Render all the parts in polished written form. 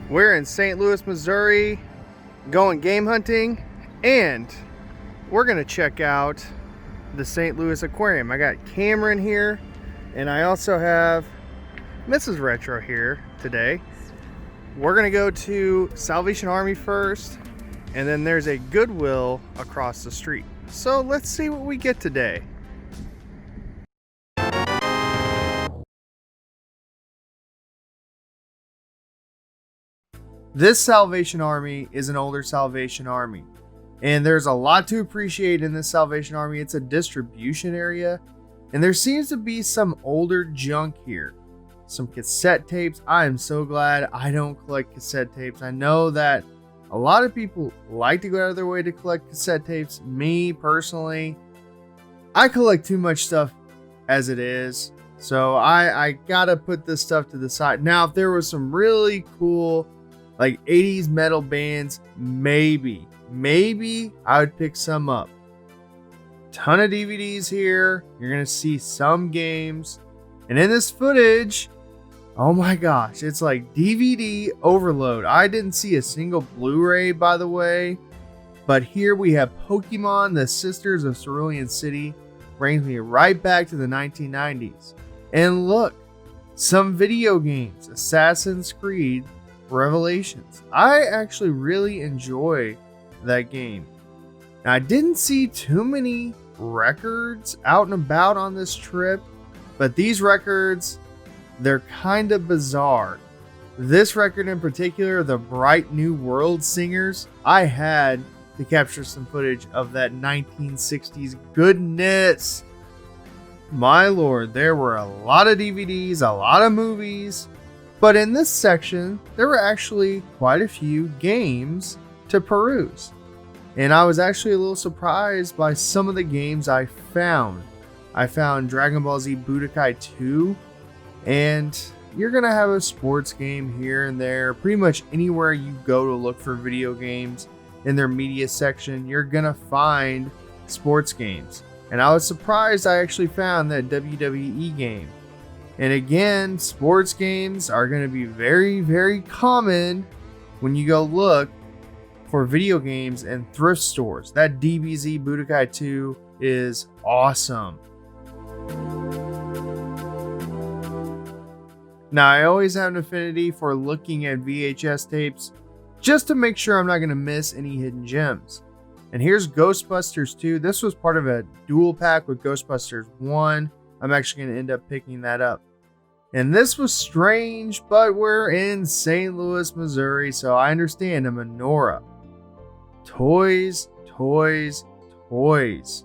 We're in St. Louis, Missouri, going game hunting, and we're gonna check out the St. Louis Aquarium. I got Cameron here, and I also have Mrs. Retro here today. We're gonna go to Salvation Army first, and then there's a Goodwill across the street. So let's see what we get today. This Salvation Army is an older Salvation Army, and there's a lot to appreciate in this Salvation Army. It's a distribution area, and there seems to be some older junk here. Some cassette tapes. I am so glad I don't collect cassette tapes. I know that a lot of people like to go out of their way to collect cassette tapes. Me, personally, I collect too much stuff as it is, so I gotta put this stuff to the side. Now, if there was some really cool like 80s metal bands, maybe I would pick some up. Ton of DVDs here. You're gonna see some games, and in this footage, oh my gosh, it's like DVD overload. I didn't see a single Blu-ray, by the way, but here we have Pokemon, the Sisters of Cerulean City. Brings me right back to the 1990s. And look, some video games, Assassin's Creed Revelations. I actually really enjoy that game. Now, I didn't see too many records out and about on this trip, but these records, they're kind of bizarre. This record in particular, the Bright New World Singers, I had to capture some footage of that 1960s goodness. My lord, there were a lot of DVDs, a lot of movies. But in this section, there were actually quite a few games to peruse. And I was actually a little surprised by some of the games I found. I found Dragon Ball Z Budokai 2, and you're going to have a sports game here and there. Pretty much anywhere you go to look for video games in their media section, you're going to find sports games. And I was surprised I actually found that WWE game. And again, sports games are going to be very, very common when you go look for video games in thrift stores. That DBZ Budokai 2 is awesome. Now, I always have an affinity for looking at VHS tapes just to make sure I'm not going to miss any hidden gems. And here's Ghostbusters 2. This was part of a dual pack with Ghostbusters 1. I'm actually going to end up picking that up. And this was strange, but we're in St. Louis, Missouri, so I understand a menorah. Toys, toys, toys.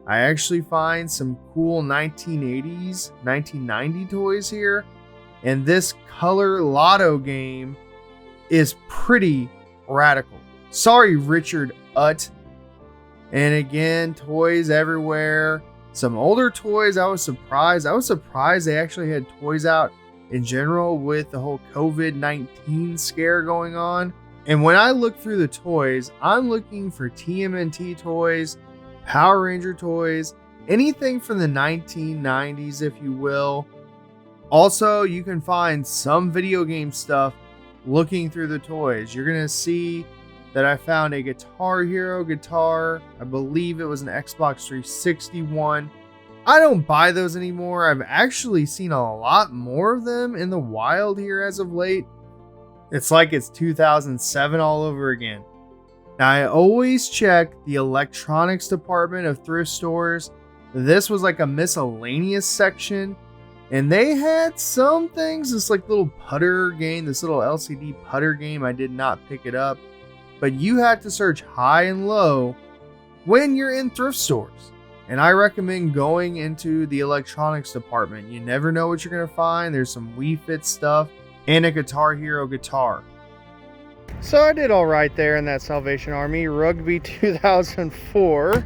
I actually find some cool 1980s, 1990 toys here. And this color lotto game is pretty radical. Sorry, Richard Utt. And again, toys everywhere. Some older toys, I was surprised. They actually had toys out in general with the whole COVID-19 scare going on. And when I look through the toys, I'm looking for TMNT toys, Power Ranger toys, anything from the 1990s, if you will. Also, you can find some video game stuff looking through the toys. You're going to see that I found a Guitar Hero guitar. I believe it was an Xbox 360 one. I don't buy those anymore. I've actually seen a lot more of them in the wild here as of late. It's like it's 2007 all over again. Now, I always check the electronics department of thrift stores. This was like a miscellaneous section, and they had some things. This like little putter game, this little LCD putter game. I did not pick it up. But you have to search high and low when you're in thrift stores. And I recommend going into the electronics department. You never know what you're going to find. There's some Wii Fit stuff and a Guitar Hero guitar. So I did all right there in that Salvation Army. Rugby 2004,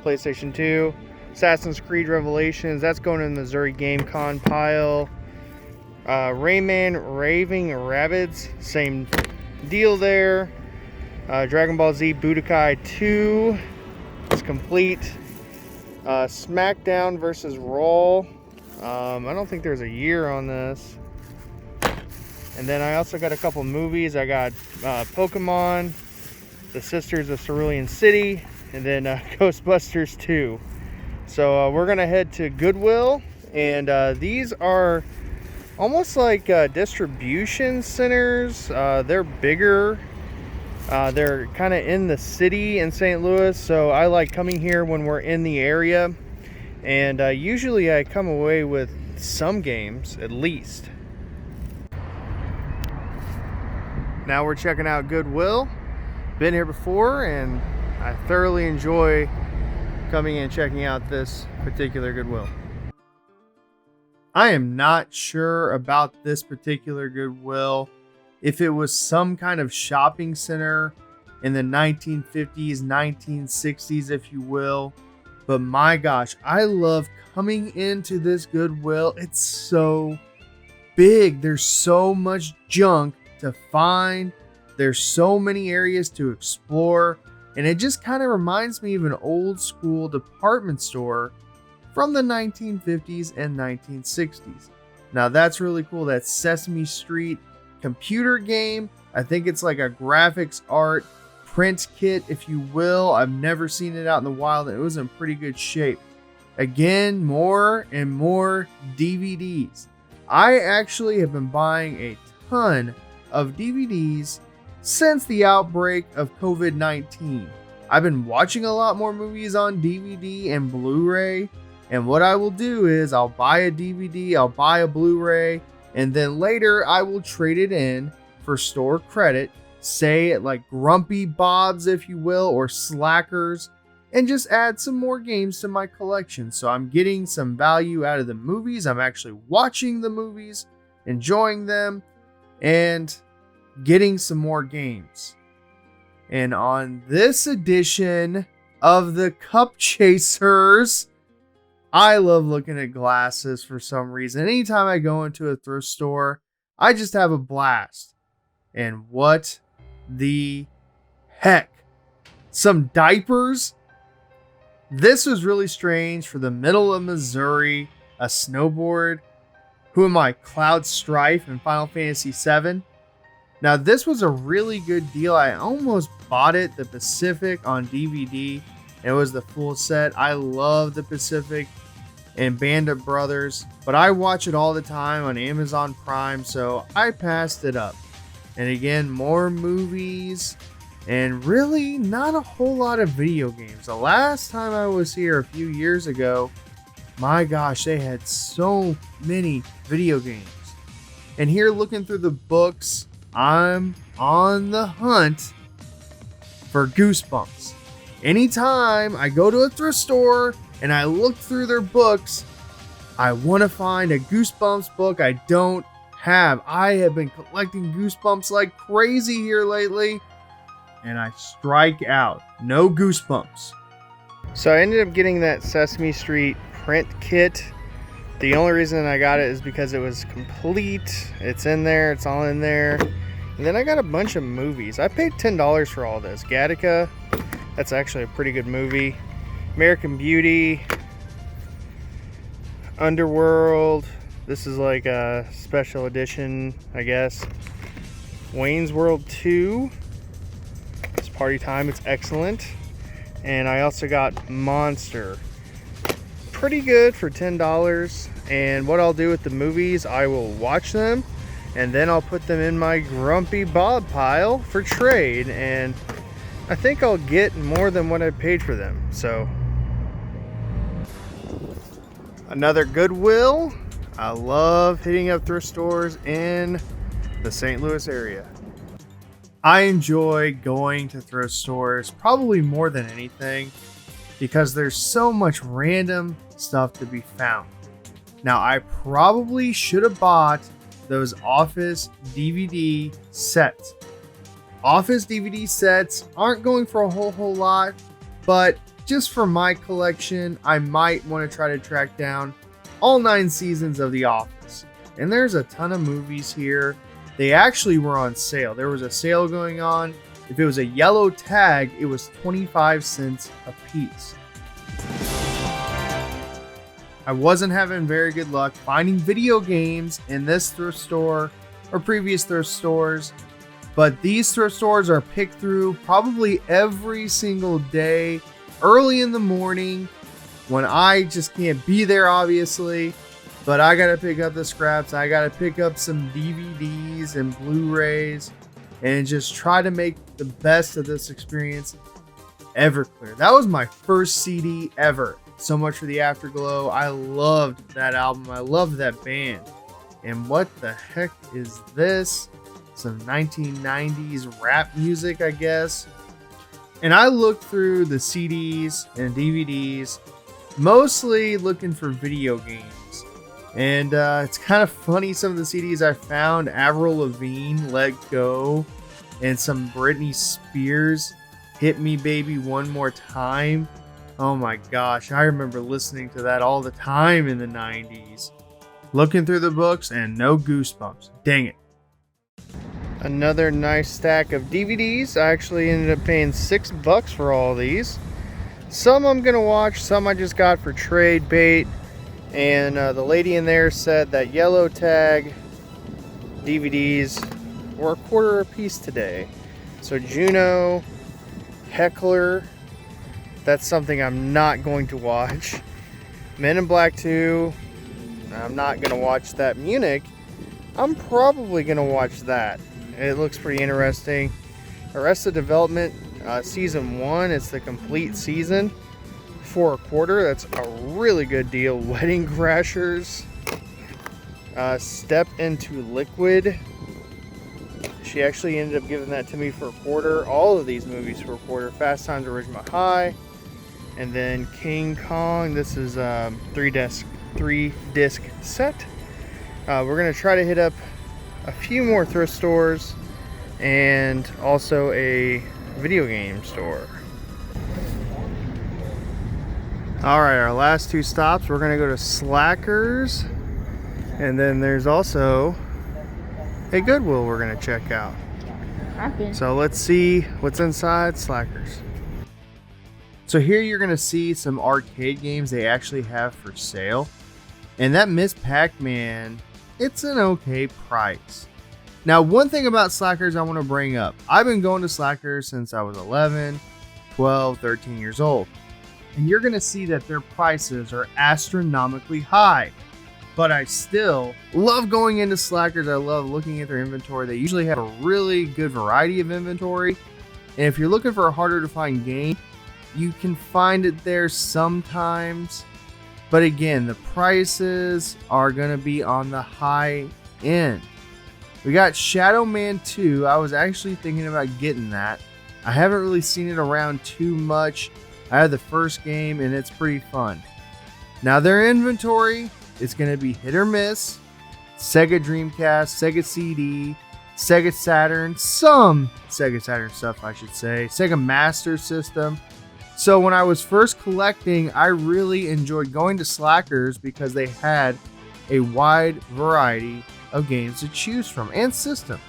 PlayStation 2, Assassin's Creed Revelations. That's going in the Missouri Game Con pile. Rayman Raving Rabbids, same deal there. Dragon Ball Z Budokai 2 is complete. SmackDown versus Raw. I don't think there's a year on this. And then I also got a couple movies. I got Pokemon, The Sisters of Cerulean City, and then Ghostbusters 2. So we're gonna head to Goodwill, and these are almost like distribution centers. They're bigger. They're kind of in the city in St. Louis, so I like coming here when we're in the area. And usually I come away with some games at least. Now we're checking out Goodwill. Been here before, and I thoroughly enjoy coming and checking out this particular Goodwill. I am not sure about this particular Goodwill, if it was some kind of shopping center in the 1950s, 1960s, if you will. But my gosh, I love coming into this Goodwill. It's so big. There's so much junk to find. There's so many areas to explore. And it just kind of reminds me of an old school department store from the 1950s and 1960s. Now that's really cool. That Sesame Street computer game. I think it's like a graphics art print kit, if you will. I've never seen it out in the wild, and it was in pretty good shape. Again, more and more DVDs. I actually have been buying a ton of DVDs since the outbreak of COVID-19. I've been watching a lot more movies on DVD and Blu-ray, and what I will do is I'll buy a DVD, I'll buy a Blu-ray, and then later I will trade it in for store credit, say at like Grumpy Bob's, if you will, or Slackers, and just add some more games to my collection. So I'm getting some value out of the movies. I'm actually watching the movies, enjoying them, and getting some more games. And on this edition of the Cup Chasers, I love looking at glasses for some reason. Anytime I go into a thrift store, I just have a blast. And what the heck? Some diapers? This was really strange for the middle of Missouri. A snowboard. Who am I? Cloud Strife in Final Fantasy VII. Now this was a really good deal. I almost bought it, the Pacific, on DVD. It was the full set. I love the Pacific and Band of Brothers, but I watch it all the time on Amazon Prime, so I passed it up. And again, more movies, and really not a whole lot of video games. The last time I was here a few years ago, my gosh, they had so many video games. And here, looking through the books, I'm on the hunt for Goosebumps. Anytime I go to a thrift store and I look through their books, I want to find a Goosebumps book I don't have. I have been collecting Goosebumps like crazy here lately, and I strike out. No Goosebumps. So I ended up getting that Sesame Street print kit. The only reason I got it is because it was complete. It's in there. It's all in there. And then I got a bunch of movies. I paid $10 for all this. Gattaca. That's actually a pretty good movie. American Beauty. Underworld. This is like a special edition, I guess. Wayne's World 2. It's party time. It's excellent. And I also got Monster. Pretty good for $10. And what I'll do with the movies, I will watch them, and then I'll put them in my Grumpy Bob pile for trade. And I think I'll get more than what I paid for them. So another Goodwill. I love hitting up thrift stores in the St. Louis area. I enjoy going to thrift stores probably more than anything because there's so much random stuff to be found. Now, I probably should have bought those Office DVD sets. Office DVD sets aren't going for a whole lot, but just for my collection, I might want to try to track down all 9 seasons of The Office. And there's a ton of movies here. They actually were on sale. There was a sale going on. If it was a yellow tag, it was 25 cents a piece. I wasn't having very good luck finding video games in this thrift store or previous thrift stores. But these thrift stores are picked through probably every single day, early in the morning, when I just can't be there, obviously. But I gotta pick up the scraps. I gotta pick up some DVDs and Blu-rays and just try to make the best of this experience. Everclear. That was my first CD ever. So much for the Afterglow. I loved that album. I loved that band. And what the heck is this? Some 1990s rap music, I guess. And I looked through the CDs and DVDs, mostly looking for video games. And it's kind of funny, some of the CDs I found: Avril Lavigne, Let Go, and some Britney Spears, Hit Me Baby One More Time. Oh my gosh, I remember listening to that all the time in the 90s. Looking through the books and no Goosebumps. Dang it. Another nice stack of DVDs. I actually ended up paying $6 for all these. Some I'm gonna watch, some I just got for trade bait. And the lady in there said that Yellow Tag DVDs were $1 a piece today. So Juno, Heckler, that's something I'm not going to watch. Men in Black 2, I'm not gonna watch that. Munich, I'm probably gonna watch that. It looks pretty interesting. Arrested Development Season 1, it's the complete season for $1. That's a really good deal. Wedding Crashers, Step Into Liquid. She actually ended up giving that to me for $1. All of these movies for $1. Fast Times at Ridgemont High. And then King Kong. This is 3-disc set. We're going to try to hit up a few more thrift stores and also a video game store. Alright, our last two stops, we're going to go to Slackers, and then there's also a Goodwill we're going to check out. Okay. So let's see what's inside Slackers. So here you're going to see some arcade games they actually have for sale. And that Miss Pac-Man, it's an okay price. Now, one thing about Slackers I want to bring up. I've been going to Slackers since I was 11, 12, 13 years old. And you're going to see that their prices are astronomically high. But I still love going into Slackers. I love looking at their inventory. They usually have a really good variety of inventory. And if you're looking for a harder to find game, you can find it there sometimes. But again, the prices are going to be on the high end. We got Shadow Man 2. I was actually thinking about getting that. I haven't really seen it around too much. I had the first game and it's pretty fun. Now their inventory is going to be hit or miss. Sega Dreamcast, Sega CD, Sega Saturn, some Sega Saturn stuff I should say, Sega Master System. So when I was first collecting, I really enjoyed going to Slackers because they had a wide variety of games to choose from and systems.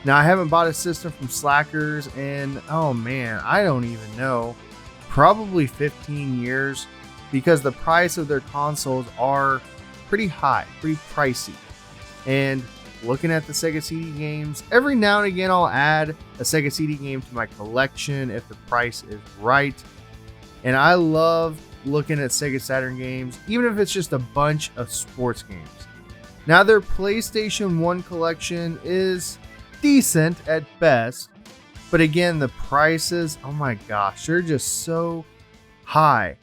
Now I haven't bought a system from Slackers in, oh man, I don't even know, probably 15 years, because the price of their consoles are pretty high, pretty pricey. And looking at the Sega CD games, every now and again I'll add a Sega CD game to my collection if the price is right. And I love looking at Sega Saturn games, even if it's just a bunch of sports games. Now their PlayStation 1 collection is decent at best, but again, the prices, oh my gosh, they're just so high.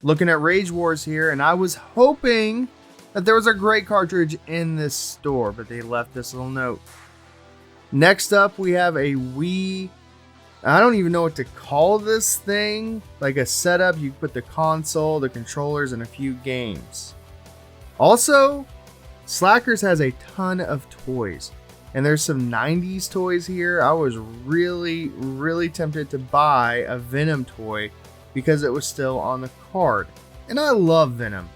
Looking at Rage Wars here, and I was hoping that there was a great cartridge in this store, but they left this little note. Next up, we have a Wii. I don't even know what to call this thing. Like a setup, you put the console, the controllers, and a few games. Also, Slackers has a ton of toys. And there's some 90s toys here. I was really tempted to buy a Venom toy because it was still on the card. And I love Venom.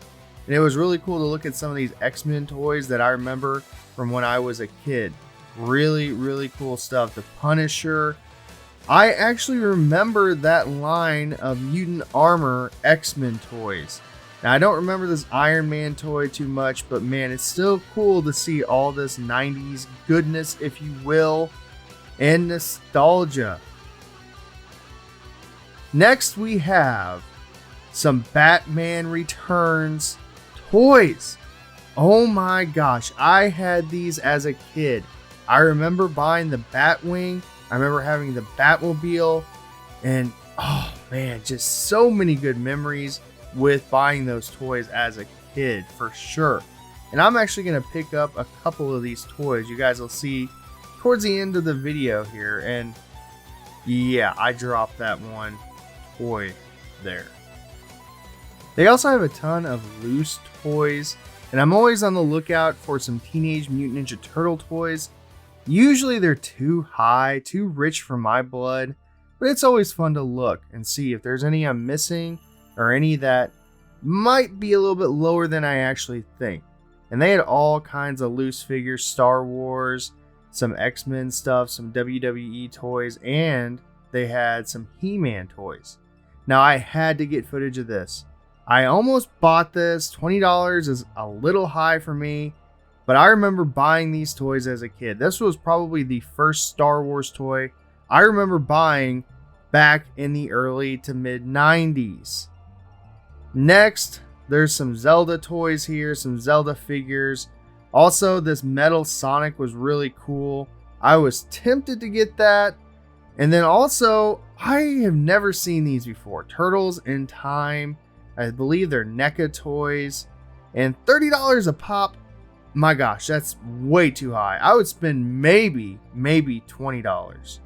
And it was really cool to look at some of these X-Men toys that I remember from when I was a kid. Really cool stuff. The Punisher. I actually remember that line of Mutant Armor X-Men toys. Now, I don't remember this Iron Man toy too much, but man, it's still cool to see all this 90s goodness, if you will, and nostalgia. Next, we have some Batman Returns toys. Oh my gosh, I had these as a kid. I remember buying the Batwing. I remember having the Batmobile. And oh man, just so many good memories with buying those toys as a kid, for sure. And I'm actually going to pick up a couple of these toys. You guys will see towards the end of the video here. And yeah, I dropped that one toy there. They also have a ton of loose toys, and I'm always on the lookout for some Teenage Mutant Ninja Turtle toys. Usually they're too high, too rich for my blood, but it's always fun to look and see if there's any I'm missing or any that might be a little bit lower than I actually think. And they had all kinds of loose figures, Star Wars, some X-Men stuff, some WWE toys, and they had some He-Man toys. Now I had to get footage of this. I almost bought this. $20 is a little high for me, but I remember buying these toys as a kid. This was probably the first Star Wars toy I remember buying back in the early to mid 90s. Next, there's some Zelda toys here, some Zelda figures. Also, this metal Sonic was really cool. I was tempted to get that. And then also, I have never seen these before. Turtles in Time. I believe they're NECA toys. And $30 a pop. My gosh, that's way too high. I would spend maybe $20.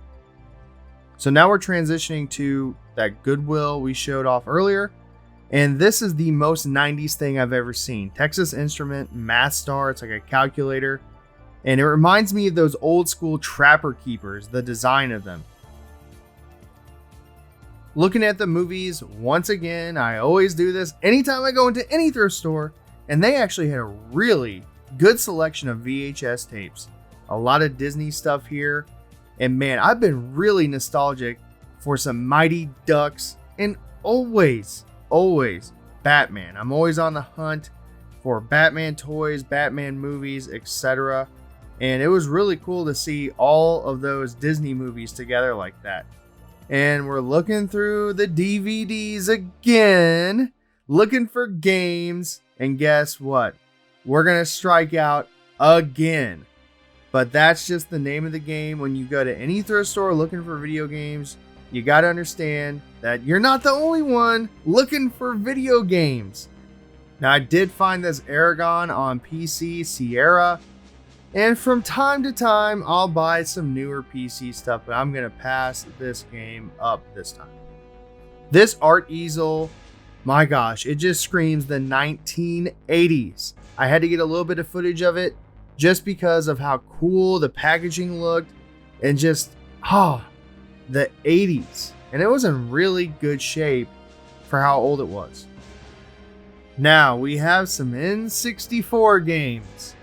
So now we're transitioning to that Goodwill we showed off earlier. And this is the most 90s thing I've ever seen. Texas Instrument Math Star. It's like a calculator. And it reminds me of those old school Trapper Keepers, the design of them. Looking at the movies, once again, I always do this anytime I go into any thrift store. And they actually had a really good selection of VHS tapes. A lot of Disney stuff here. And man, I've been really nostalgic for some Mighty Ducks and always Batman. I'm always on the hunt for Batman toys, Batman movies, etc. And it was really cool to see all of those Disney movies together like that. And we're looking through the DVDs again, looking for games. And guess what? We're going to strike out again. But that's just the name of the game. When you go to any thrift store looking for video games, you got to understand that you're not the only one looking for video games. Now, I did find this Aragon on PC, Sierra. And from time to time, I'll buy some newer PC stuff, but I'm going to pass this game up this time. This art easel, my gosh, it just screams the 1980s. I had to get a little bit of footage of it just because of how cool the packaging looked and just, the 80s. And it was in really good shape for how old it was. Now we have some N64 games.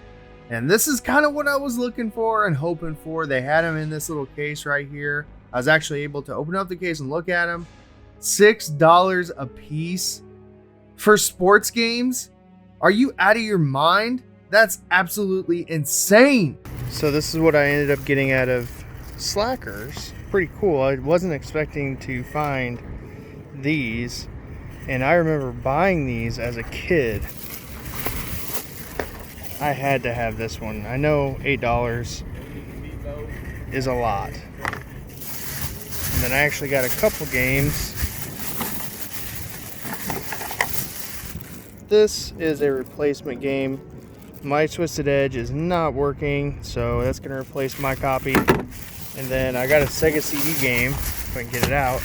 And this is kind of what I was looking for and hoping for. They had them in this little case right here. I was actually able to open up the case and look at them. $6 a piece for sports games? Are you out of your mind? That's absolutely insane. So this is what I ended up getting out of Slackers. Pretty cool. I wasn't expecting to find these. And I remember buying these as a kid. I had to have this one. I know $8 is a lot. And then I actually got a couple games. This is a replacement game. My Twisted Edge is not working, so that's going to replace my copy. And then I got a Sega CD game, if I can get it out,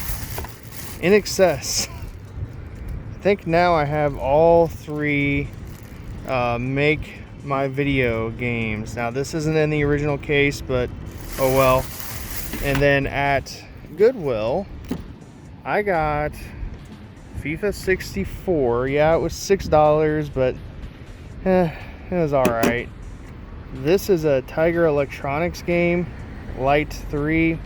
in excess. I think now I have all three Make My Video games. Now this isn't in the original case, but oh well. And then at Goodwill, I got FIFA 64. Yeah, it was $6, but it was alright. This is a Tiger Electronics game, Light 3.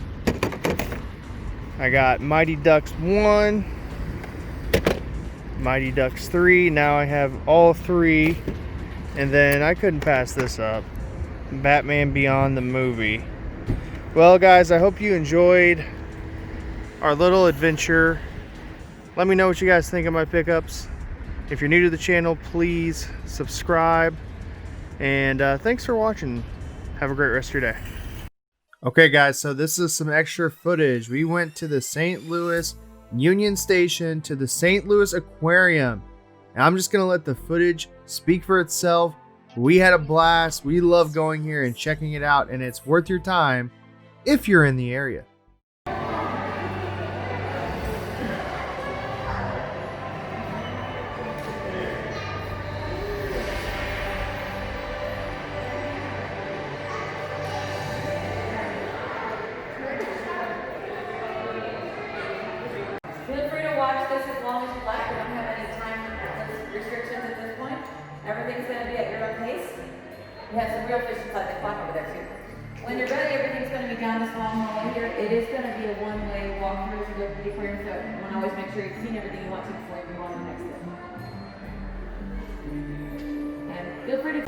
I got Mighty Ducks 1, Mighty Ducks 3. Now I have all 3. And then I couldn't pass this up. Batman Beyond the movie. Well, guys, I hope you enjoyed our little adventure. Let me know what you guys think of my pickups. If you're new to the channel, please subscribe. And thanks for watching. Have a great rest of your day. Okay, guys, so this is some extra footage. We went to the St. Louis Union Station to the St. Louis Aquarium. And I'm just going to let the footage speak for itself. We had a blast. We love going here and checking it out, and it's worth your time if you're in the area. Feel free to watch this as long as you like. We don't have any time restrictions at this point. Everything's going to be at your own pace. We have some real fish inside the clock over there too. When you're ready, everything's going to be down this long hallway here. It is going to be a one-way walk through to go to the aquarium, so you want to always make sure you've seen everything you want to before you move on to the next step. And feel free to...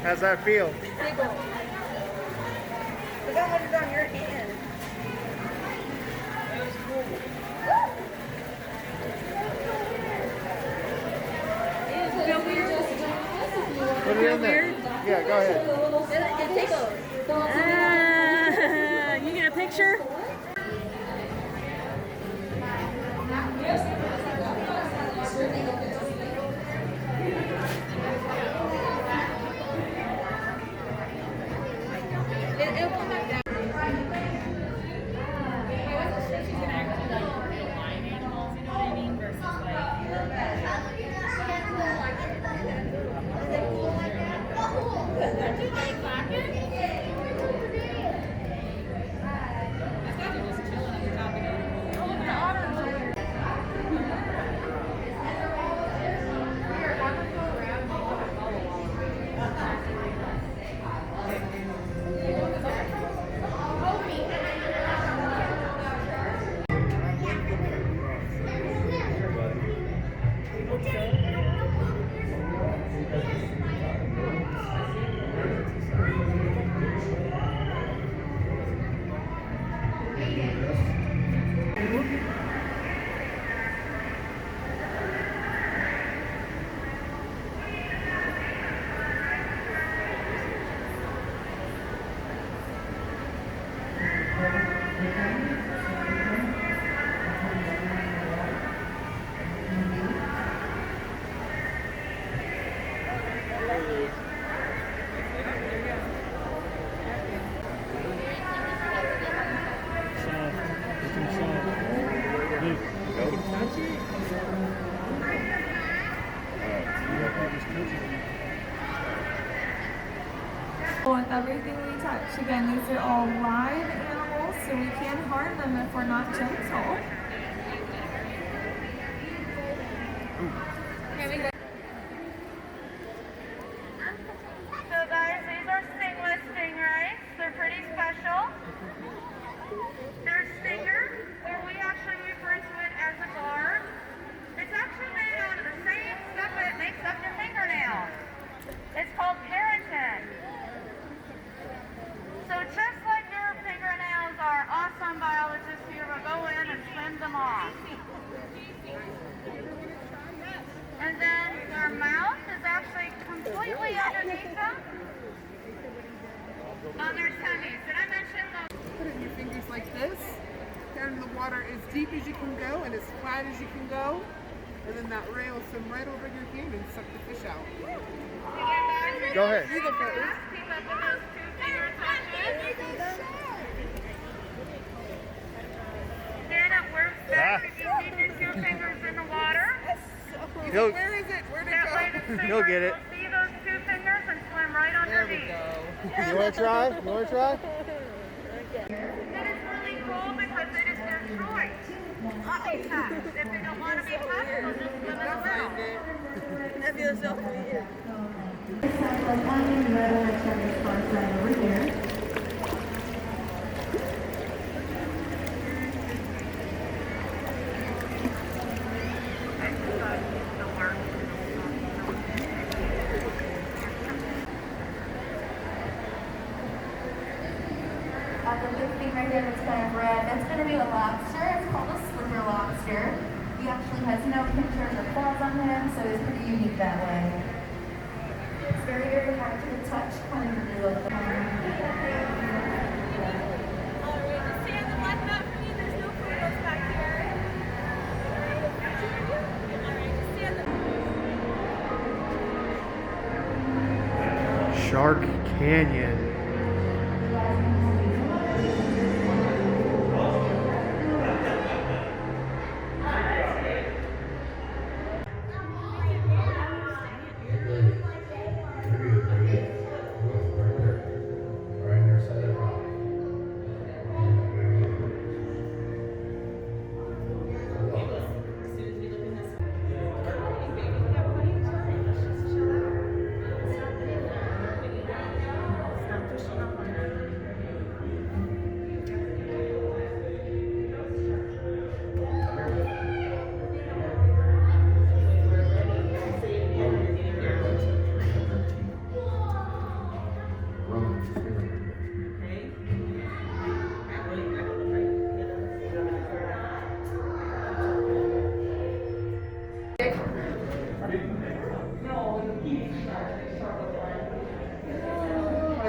How's that feel? Look how much is on your hand. Put it in there. Yeah, go ahead. You get a picture? It'll come back down. With everything we touch. Again, these are all live animals, so we can harm them if we're not gentle. Here we go. So guys, these are stingless stingrays. They're pretty special. They're stinger, or we actually refer to it as a guard. It's actually made out of the same stuff that makes up your fingernails. It's called keratin. So just like your fingernails are awesome, biologists here will go in and trim them off. And then their mouth is actually completely underneath them on their tummies. Did I mention those? Put it in your fingers like this. Turn the water as deep as you can go and as flat as you can go. And then that rail will swim right over your hand and suck the fish out. Go ahead. You go first. Keep up with those 2 finger touches. Dad, could you keep your two fingers in the water? You'll, Where is it? Where'd it That way go? the swimmers You'll get it. will see those two fingers and swim right There we underneath. go. you want to try? You want to try? It is really cool because it is their choice. If they don't want to be touched, they'll just swim in the well. The big thing right there that's kind of red, that's going to be a lobster. It's called a sliver lobster. He actually has no pincers or claws on him, so he's pretty unique that way. It's very, very hard to touch, kind of in the middle of the Shark Canyon.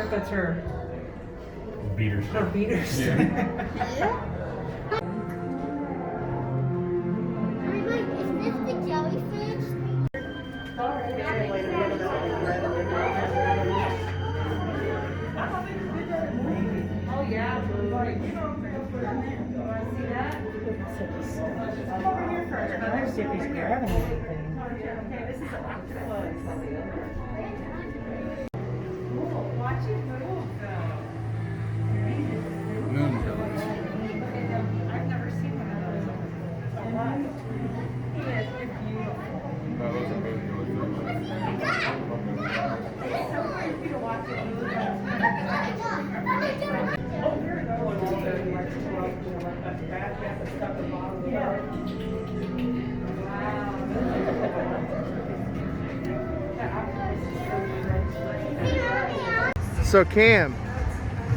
That's her Beaters. her beaters. Yeah. Is this the jellyfish? Oh yeah, like, you want to see that? Come over here first. Let me see if he's grabbing anything. Okay, this is an octopus. Cool. Watch it move though. Moon pillars. I've never seen one of those. A lot. Yes, they're beautiful. No, those are moon It's so creepy to watch it move. Oh, here we go. And all the like 12, like that back and stuff at the bottom of the boat. Wow. So Cam,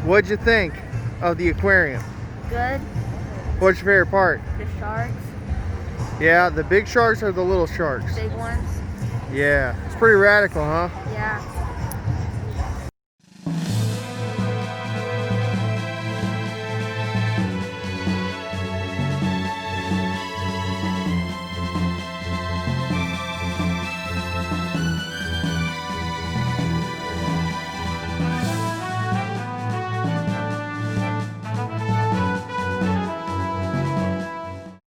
what'd you think of the aquarium? Good. What's your favorite part? The sharks, Yeah, the big sharks or the little sharks? big ones. Yeah, it's pretty radical, huh? Yeah.